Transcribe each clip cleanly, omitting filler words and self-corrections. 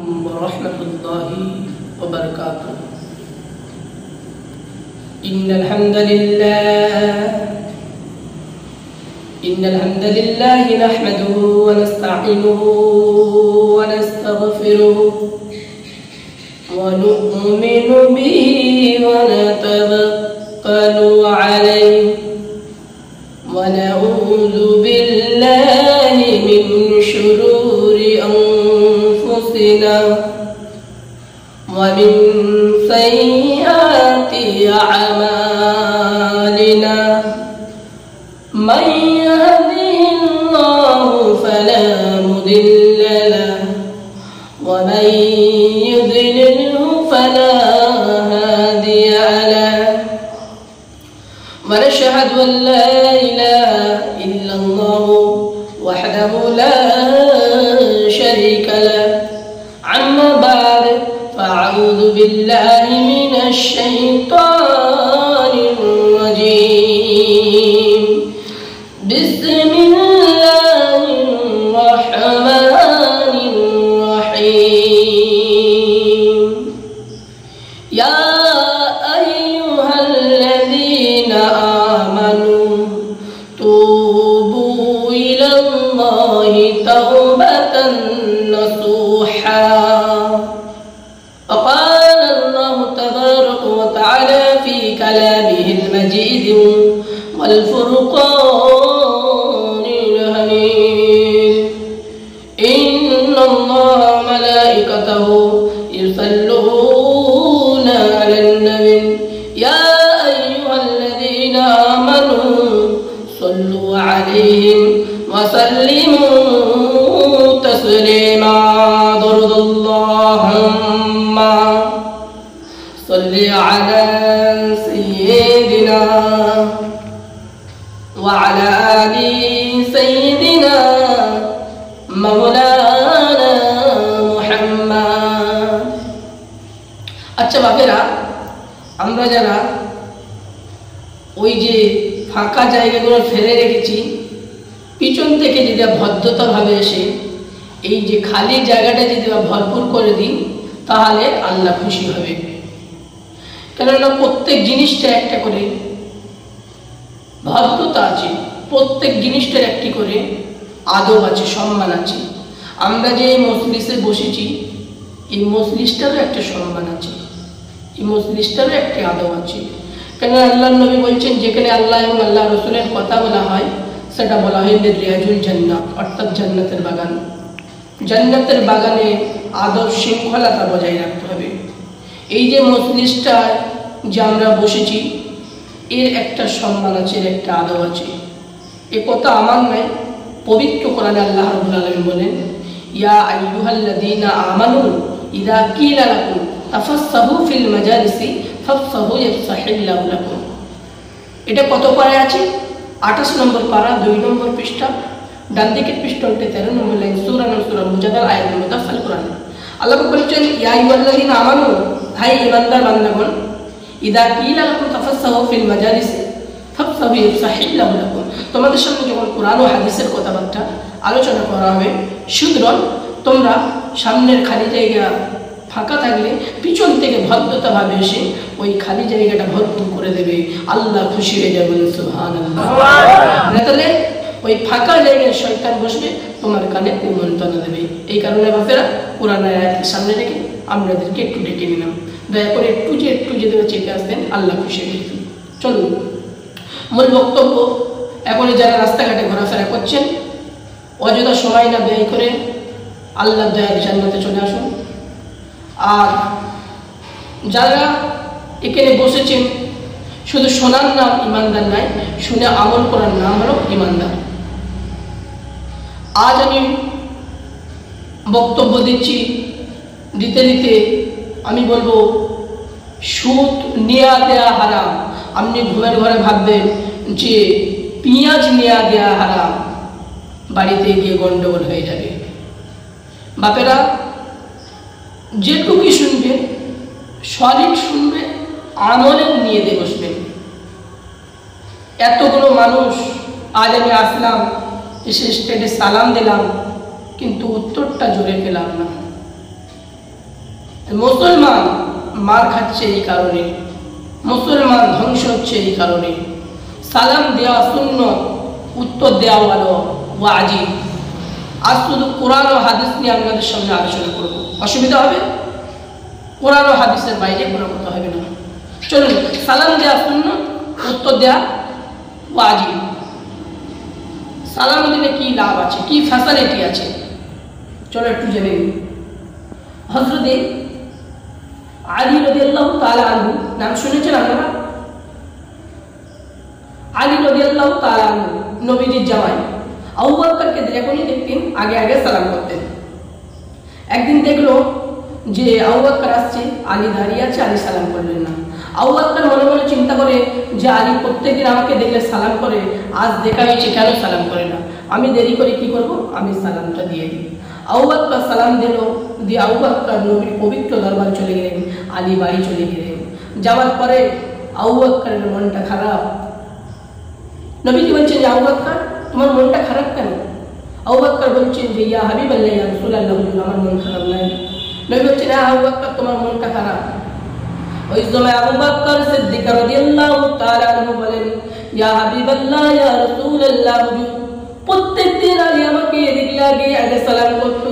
ورحمة الله وبركاته. إن الحمد لله نحمده ونستعينه ونستغفره ونؤمن به ونتوكل عليه ونعوذ بالله من شرور أنفسنا ومن سيئات أعمالنا من يهده الله فلا مضل له ومن يضلله فلا هادي له ونشهد أن لا إله إلا الله وحده لا شريك له. أما بعد فأعوذ بالله من الشيطان الرجيم. بسم الله الرحمن الرحيم. يا أيها الذين آمنوا توبوا إلى الله توبة نصوحا. وقال الله تبارك وتعالى في كلامه المجيد والفرقان الحميد: إن الله وملائكته يصلون على النبي يا أيها الذين آمنوا صلوا عليه وسلموا تسليما. ضرب اللهم صل على سيدنا وعلى آل سيدنا مولانا محمد. আচ্ছা বাপেরা, আমরা যারা ওই যে ফাঁকা জায়গাগুলো ফেলে রেখেছি, পিছন থেকে যদি ভদ্রতাভাবে এসে এই যে খালি জায়গাটা যদি ভরপুর করে দিই, তাহলে আল্লাহ খুশি হবে। কেননা প্রত্যেক জিনিসটা একটা করে ভদ্রতা আছে, প্রত্যেক জিনিসটার একটি করে আদব আছে, সম্মান আছে। আমরা যে এই মজলিসে বসেছি, এই মজলিসটারও একটা সম্মান আছে, এই মজলিসটারও একটি আদব আছে। কেন আল্লাহ নবী বলছেন, যেখানে আল্লাহ এবং আল্লাহ রসুলের কথা বলা হয় সেটা বলা হয় রিয়াজুল জান্নাত, অর্থাৎ জান্নাতের বাগান। জান্নাতের বাগানে আদব শৃঙ্খলাটা বজায় রাখতে হবে। এই যে মজলিসটা যে আমরা বসেছি, এর একটা সম্মান আছে, এর একটা আদব আছে। এ কথা আমার নয়, পবিত্র কোরআনে আল্লাহ রাব্বুল আলামিন বলেন, ইয়া আইয়ুহাল্লাযীনা আমানু ইযা কিলা লাকুম তাফাসসাহু ফিল মাজালিসি ফাফসাহু ইয়াফসাহিল্লাহু লাকুম। এটা কত পারায় আছে? 28 নম্বর পারা, 2 নম্বর পৃষ্ঠা, ডান দিকের পৃষ্ঠাতে 13 নম্বর লাইন, সূরা মুজাদালা আয়াত নম্বর 10 আল কোরআন। আল্লাহ বলছেন, ইয়া আইয়ুহাল্লাযীনা আমানু, হাই ঈমানদার বান্দাগণ, ইযা কিলা লাকুম তাফাসসাহু ফিল মাজালিসি ফাফসাহু ইয়াফসাহিল্লাহু লাকুম। তোমাদের সামনে যখন কোরআন ও হাদিসের কথাবার্তা আলোচনা করা হবে, সুতরাং তোমরা সামনের খালি জায়গা ফাঁকা থাকলে পিছন থেকে ভদ্রতাভাবে এসে ওই খালি জায়গাটা ভরপুর করে দেবে, আল্লাহ খুশি হয়ে যাবেন। সুবহানাল্লাহ। তাহলে ওই ফাঁকা জায়গায় শয়তান বসবে, তোমার কানে কুমন্ত্রণা দেবে। এই কারণে বাপেরা কোরআন আয়াতের সামনে রেখে আমাদেরকে একটু ডেকে নিলাম। দয়া করে একটু যদি চেপে আসবেন, আল্লাহ খুশি হয়ে যাবেন। চলুন মূল বক্তব্য। এখন যারা রাস্তাঘাটে ঘোরাফেরা করছেন, অযথা সময় না ব্যয় করে আল্লাহর দয়ার জান্নাতে চলে আসুন। আর যারা এখানে বসেছেন, শুধু শোনার নাম ইমানদার নয়, শুনে আমল করার নাম হলো ইমানদার। আজ আমি বক্তব্য দিতে আমি বলবো, সুদ নেয়া দেয়া হারাম। আপনি ঘুমের ঘরে ভাববেন যে পেঁয়াজ নেয়া দেয়া হারাম, বাড়িতে গিয়ে গন্ডগোল হয়ে যাবে। বাপেরা যেটুকুই শুনবে, সঠিক শুনবে, আমলের নিয়ে দিয়ে বসবেন। এতগুলো মানুষ, আজ আমি আসলাম, এসে স্টেজে সালাম দিলাম, কিন্তু উত্তরটা জোরে পেলাম না। মুসলমান মার খাচ্ছে এই কারণে, মুসলমান ধ্বংস হচ্ছে এই কারণে। সালাম দেওয়া সুন্নত, উত্তর দেওয়া ভালো ওয়াজিব। আজ শুধু কোরআন ও হাদিস নিয়ে আপনাদের সামনে আলোচনা করব, অসুবিধা হবে? কোরআন ও হাদিসের বাইরে কোনো কথা হবে না। চলুন, সালাম দেওয়া সুন্নত, উত্তর দেওয়া ওয়াজিব। সালাম দিলে কি লাভ আছে, কি ফ্যাসিলিটি আছে, চলো একটু জেনে নিই। হযরতে আলী রাদিয়াল্লাহু তাআলা আনহু নাম শুনেছেন আপনারা? আলী রাদিয়াল্লাহু তাআলা আনহু নবীজির জামাই। আবু বকরকে যখনই দেখতেন আগে আগে সালাম করতেন। একদিন দেখলো যে আবু বকর আসছে, আলী দাঁড়িয়ে আছে, আলী সালাম করলেন না। আবু বকর মনে মনে চিন্তা করে যে আলী প্রত্যেকদিন আমাকে দেখলে সালাম করে, আজ দেখা হয়েছে কেন সালাম করে না, আমি দেরি করে কি করব, আমি সালামটা দিয়ে দিই। আবু বকর সালাম দিল, দিয়ে আবু বকর নবীর পবিত্র দরবারে চলে গেলেন, আলী বাড়ি চলে গেলেন। যাওয়ার পরে আবু বকরের মনটা খারাপ। নবীজি বলছেন যে আবু বকর তোমার মনটা খারাপ কেন? আবু বকর বলছেন যে ইয়া হাবিবাল্লাহ ইয়া রাসূলুল্লাহ, আমার মন খারাপ নাই। নবী বলছেন হ্যাঁ আবু বকর তোমার মনটা খারাপ। ওই সময় আবু বকর সিদ্দিক রাদিয়াল্লাহু তাআলা আনহু বলেন ইয়া হাবিবাল্লাহ ইয়া রাসূলুল্লাহ, প্রত্যেকদিন আলী আমাকে এদিকে আগে সালাম করতো,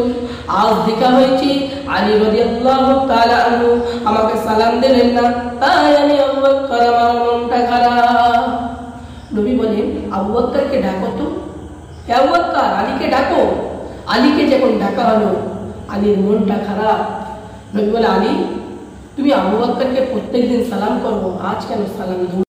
আজ দেখা হয়েছে আলী রাদিয়াল্লাহু তাআলা আনহু আমাকে সালাম দিলেন না, তাই আমি আবু বকর আমার মনটা খারাপ। নবী বলেন আবু বকরকে ডাকো তো, আবু বকর আলীকে ডাকো। আলীকে যখন ডাকা হলো, আলীর মনটা খারাপ। নবী বলে আলী তুমি আবু বকরকে প্রত্যেকদিন সালাম করবো, আজ কেন সালাম